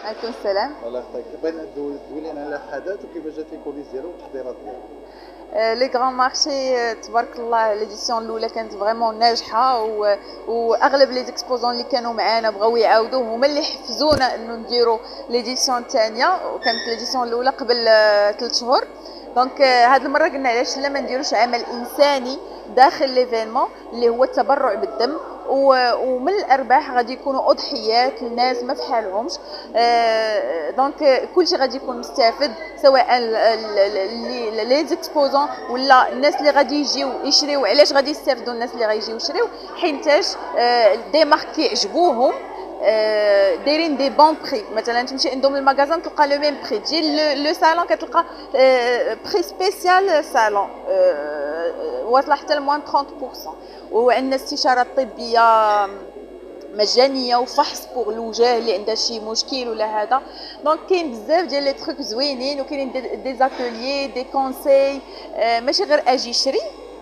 عليكم السلام. الله يحفظك. بغينا تدوي لنا على الحدث وكيفاش جات لي الكوليس ديالو والتحضيرات ديالو. لي غران مارشي تبارك الله ليديسيون الاولى كانت فريمون ناجحه واغلب لي زيكسبوزون اللي كانوا معانا بغاو يعاودوا هما اللي حفزونا انه نديروا ليديسيون الثانيه، وكانت ليديسيون الاولى قبل 3 شهور. دونك هاد المره قلنا علاش لا ما نديروش عمل انساني داخل ليفينمون اللي هو التبرع بالدم، ومن الارباح غادي يكونوا اضحيات للناس ما فحالهمش. دونك كلشي غادي يكون مستفد، سواء لي زيكسبوزون ولا الناس اللي غادي يجيو يشريو. علاش غادي يستافدوا الناس اللي غايجيو يشريو؟ حينتاش دي مارك كيعجبوهم، دايرين دي بون بري. مثلا تمشي عندهم المغازان تلقى لو ميم بري، تجي لو صالون كتلقى بري سبيسيال صالون واصله حتى لموان 30%. وعندنا استشارات طبيه مجانيه وفحص بوغ الوجه اللي عندها شي مشكل ولا هذا. دونك كاين بزاف ديال لي تروك زوينين، وكاينين دي زاتوليي دي كونساي، ماشي غير اجي شري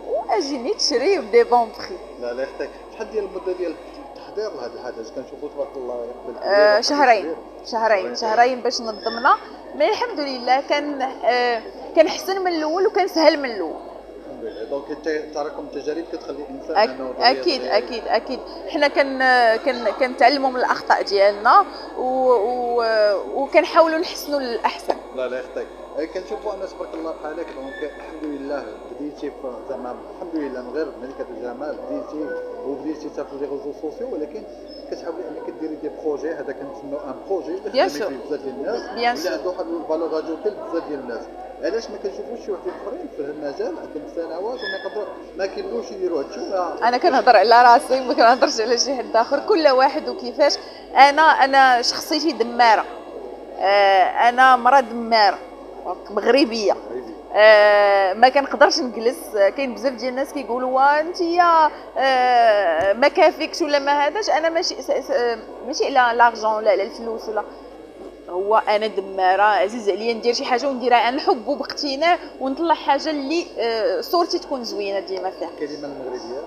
واجي نيت شري بدي بون بري. لا لا يحفظك. شحال ديال المده ديال التحضير لهذا الحدث؟ كنشوفوا تبارك الله يقبل شهرين باش نظمنا. مي الحمد لله كان حسن من الاول وكان سهل من الاول. الحمد لله. دونك تراكم التجارب كتخلي الانسان انه اكيد حنا كنتعلموا من الاخطاء ديالنا وكنحاولوا نحسنوا للاحسن. لا لا يحفظك. كنشوفوا الناس تبارك الله بحالك، دونك الحمد لله بديتي زعما الحمد لله من غير ملكه الجمال بديتي حتى في لي ريزو سوسيو، ولكن كتحاولي انك ديري دي بروجي. هذا كنسميو ان بروجي بيان اللي سور فيه بزاف ديال الناس بيان اللي سور. عنده واحد الفالور اجوتي بزاف ديال الناس. علاش ما كنشوفوش شي واحدين اخرين في هذا المجال عندهم سنوات وما يقدروا ما كيلوش يديروا هادشي؟ انا كنهضر على راسي، ما كنهضرش على شي حد اخر. كل واحد وكيفاش. انا شخصيتي دماره، انا مرا دماره مغربيه. ما كنقدرش نجلس. كاين بزاف ديال الناس كيقولوا وانتيا ما كافيكش ولا ما هذاش. انا ماشي على لارجون ولا على الفلوس ولا. هو انا دماره عزيز عليا ندير شي حاجه ونديرها عن حب وباقتناع ونطلع حاجه اللي صورتي تكون زوينه ديما فيها. كلمه المغربيات.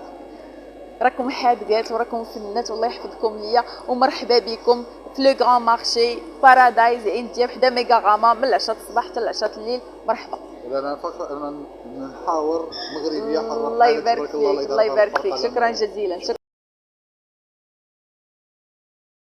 راكم حادقات وراكم فنات، والله يحفظكم ليا ومرحبا بكم في لو غران مارشي بارادايز عندي حدا ميغا غاما من العشاء الصباح حتى العشاء الليل. مرحبا. انا فخر انا نحاور مغربيه حره. الله يبارك فيك، الله يبارك فيك. شكرا جزيلا.